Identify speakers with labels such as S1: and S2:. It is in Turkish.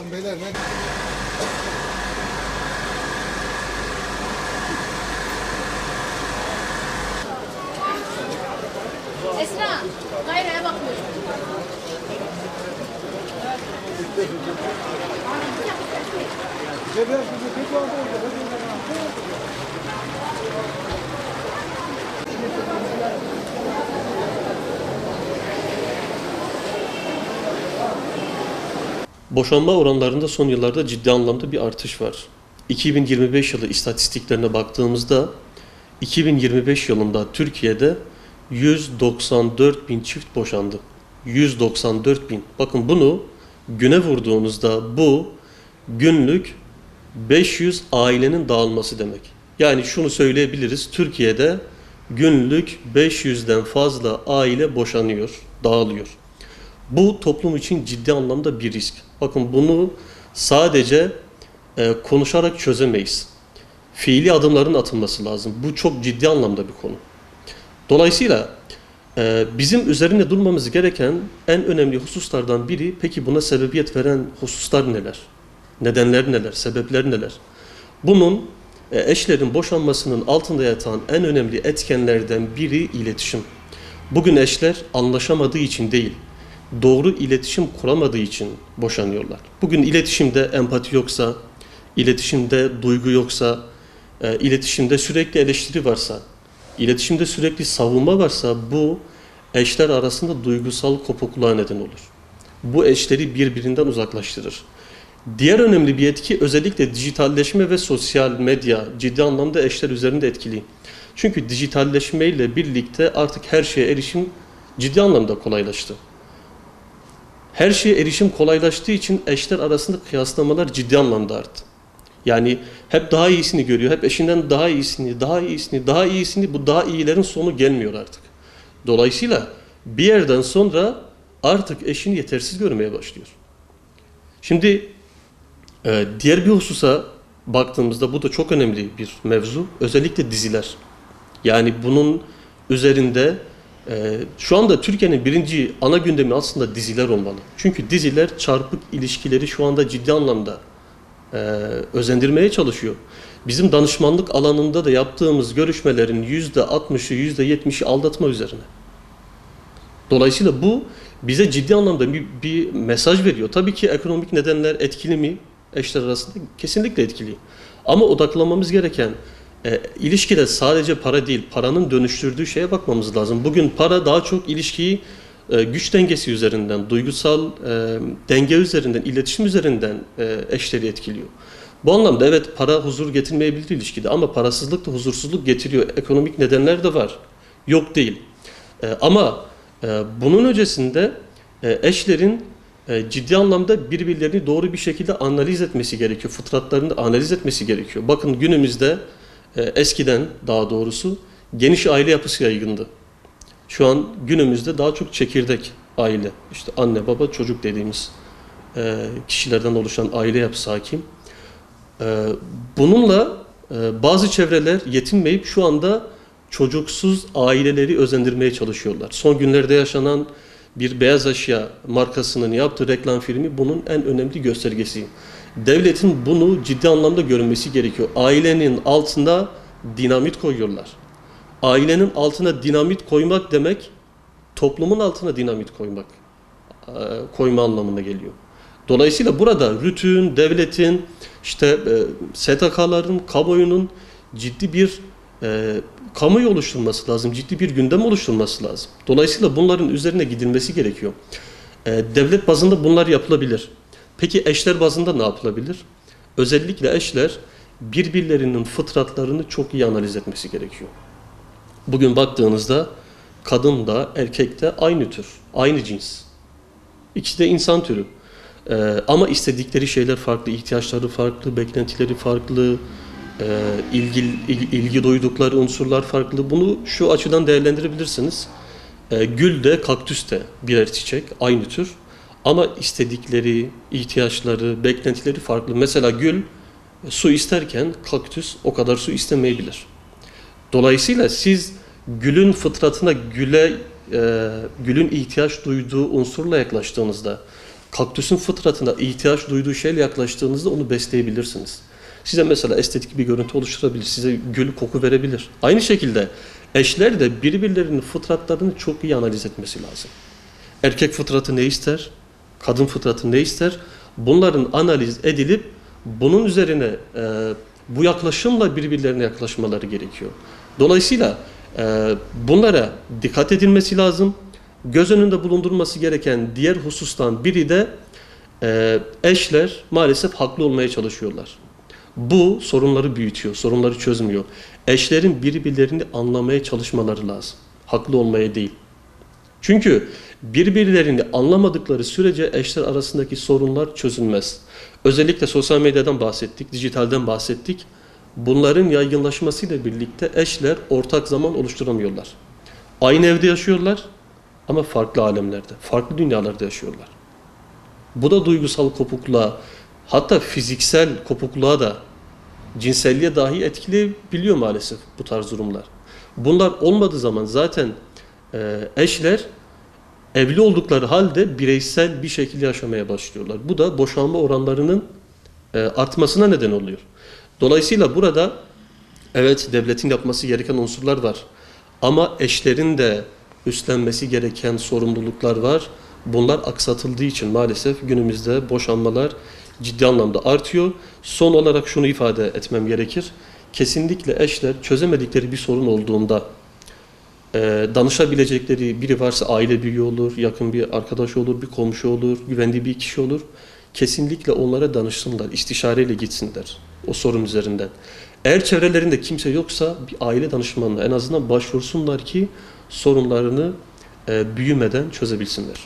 S1: Bakalım beyler ne?
S2: Esra, gayraya bakıyorum.
S3: Boşanma oranlarında son yıllarda ciddi anlamda bir artış var. 2025 yılı istatistiklerine baktığımızda 2025 yılında Türkiye'de 194 bin çift boşandı. 194 bin. Bakın bunu güne vurduğunuzda bu günlük 500 ailenin dağılması demek. Yani şunu söyleyebiliriz. Türkiye'de günlük 500'den fazla aile boşanıyor, dağılıyor. Bu toplum için ciddi anlamda bir risk. Bakın bunu sadece konuşarak çözemeyiz. Fiili adımların atılması lazım. Bu çok ciddi anlamda bir konu. Dolayısıyla bizim üzerinde durmamız gereken en önemli hususlardan biri, peki buna sebebiyet veren hususlar neler? Nedenler neler? Sebepler neler? Bunun eşlerin boşanmasının altında yatan en önemli etkenlerden biri iletişim. Bugün eşler anlaşamadığı için değil, doğru iletişim kuramadığı için boşanıyorlar. Bugün iletişimde empati yoksa, iletişimde duygu yoksa, iletişimde sürekli eleştiri varsa, iletişimde sürekli savunma varsa bu eşler arasında duygusal kopukluğa neden olur. Bu eşleri birbirinden uzaklaştırır. Diğer önemli bir etki özellikle dijitalleşme ve sosyal medya ciddi anlamda eşler üzerinde etkili. Çünkü dijitalleşme ile birlikte artık her şeye erişim ciddi anlamda kolaylaştı. Her şeye erişim kolaylaştığı için eşler arasında kıyaslamalar ciddi anlamda arttı. Yani hep daha iyisini görüyor, hep eşinden daha iyisini, daha iyisini, daha iyisini, bu daha iyilerin sonu gelmiyor artık. Dolayısıyla bir yerden sonra artık eşini yetersiz görmeye başlıyor. Şimdi diğer bir hususa baktığımızda bu da çok önemli bir mevzu. Özellikle diziler. Yani bunun üzerinde şu anda Türkiye'nin birinci ana gündemi aslında diziler olmalı. Çünkü diziler çarpık ilişkileri şu anda ciddi anlamda özendirmeye çalışıyor. Bizim danışmanlık alanında da yaptığımız görüşmelerin %60'ı, %70'i aldatma üzerine. Dolayısıyla bu bize ciddi anlamda bir mesaj veriyor. Tabii ki ekonomik nedenler etkili mi? Eşler arasında kesinlikle etkili. Ama odaklanmamız gereken ilişkide sadece para değil, paranın dönüştürdüğü şeye bakmamız lazım. Bugün para daha çok ilişkiyi güç dengesi üzerinden, duygusal denge üzerinden, iletişim üzerinden eşleri etkiliyor. Bu anlamda evet para huzur getirmeyebilir ilişkide ama parasızlık da huzursuzluk getiriyor. Ekonomik nedenler de var. Yok değil. Ama bunun öncesinde eşlerin ciddi anlamda birbirlerini doğru bir şekilde analiz etmesi gerekiyor. Fıtratlarını da analiz etmesi gerekiyor. Bakın günümüzde eskiden daha doğrusu geniş aile yapısı yaygındı. Şu an günümüzde daha çok çekirdek aile, işte anne baba çocuk dediğimiz kişilerden oluşan aile yapısı hakim. Bununla bazı çevreler yetinmeyip şu anda çocuksuz aileleri özendirmeye çalışıyorlar. Son günlerde yaşanan bir beyaz eşya markasının yaptığı reklam filmi bunun en önemli göstergesi. Devletin bunu ciddi anlamda görünmesi gerekiyor. Ailenin altına dinamit koyuyorlar. Ailenin altına dinamit koymak demek, toplumun altına dinamit koyma anlamına geliyor. Dolayısıyla burada RTÜK'ün, devletin, işte STK'ların, kamuoyunun ciddi bir kamuoyu oluşturması lazım, ciddi bir gündem oluşturması lazım. Dolayısıyla bunların üzerine gidilmesi gerekiyor. Devlet bazında bunlar yapılabilir. Peki eşler bazında ne yapılabilir? Özellikle eşler birbirlerinin fıtratlarını çok iyi analiz etmesi gerekiyor. Bugün baktığınızda kadın da erkek de aynı tür, aynı cins. İkisi de insan türü. Ama istedikleri şeyler farklı, ihtiyaçları farklı, beklentileri farklı, ilgi duydukları unsurlar farklı. Bunu şu açıdan değerlendirebilirsiniz. Gül de kaktüs de birer çiçek, aynı tür. Ama istedikleri, ihtiyaçları, beklentileri farklı. Mesela gül su isterken kaktüs o kadar su istemeyebilir. Dolayısıyla siz gülün fıtratına, gülün ihtiyaç duyduğu unsurla yaklaştığınızda, Kaktüsün fıtratına ihtiyaç duyduğu şeyle yaklaştığınızda onu besleyebilirsiniz. Size mesela estetik bir görüntü oluşturabilir, size gül koku verebilir. Aynı şekilde eşler de birbirlerinin fıtratlarını çok iyi analiz etmesi lazım. Erkek fıtratı ne ister? Kadın fıtratı ne ister? Bunların analiz edilip bunun üzerine bu yaklaşımla birbirlerine yaklaşmaları gerekiyor. Dolayısıyla bunlara dikkat edilmesi lazım. Göz önünde bulundurulması gereken diğer husustan biri de eşler maalesef haklı olmaya çalışıyorlar. Bu sorunları büyütüyor, sorunları çözmüyor. Eşlerin birbirlerini anlamaya çalışmaları lazım. Haklı olmaya değil. Çünkü birbirlerini anlamadıkları sürece eşler arasındaki sorunlar çözülmez. Özellikle sosyal medyadan bahsettik, dijitalden bahsettik. Bunların yaygınlaşmasıyla birlikte eşler ortak zaman oluşturamıyorlar. Aynı evde yaşıyorlar ama farklı alemlerde, farklı dünyalarda yaşıyorlar. Bu da duygusal kopukluğa, hatta fiziksel kopukluğa da, cinselliğe dahi etkileyebiliyor maalesef bu tarz durumlar. Bunlar olmadığı zaman zaten eşler evli oldukları halde bireysel bir şekilde yaşamaya başlıyorlar. Bu da boşanma oranlarının artmasına neden oluyor. Dolayısıyla burada evet devletin yapması gereken unsurlar var. Ama eşlerin de üstlenmesi gereken sorumluluklar var. Bunlar aksatıldığı için maalesef günümüzde boşanmalar ciddi anlamda artıyor. Son olarak şunu ifade etmem gerekir. Kesinlikle eşler çözemedikleri bir sorun olduğunda danışabilecekleri biri varsa aile büyüğü olur, yakın bir arkadaş olur, bir komşu olur, güvendiği bir kişi olur. Kesinlikle onlara danışsınlar, istişareyle gitsinler o sorun üzerinden. Eğer çevrelerinde kimse yoksa bir aile danışmanına en azından başvursunlar ki sorunlarını büyümeden çözebilsinler.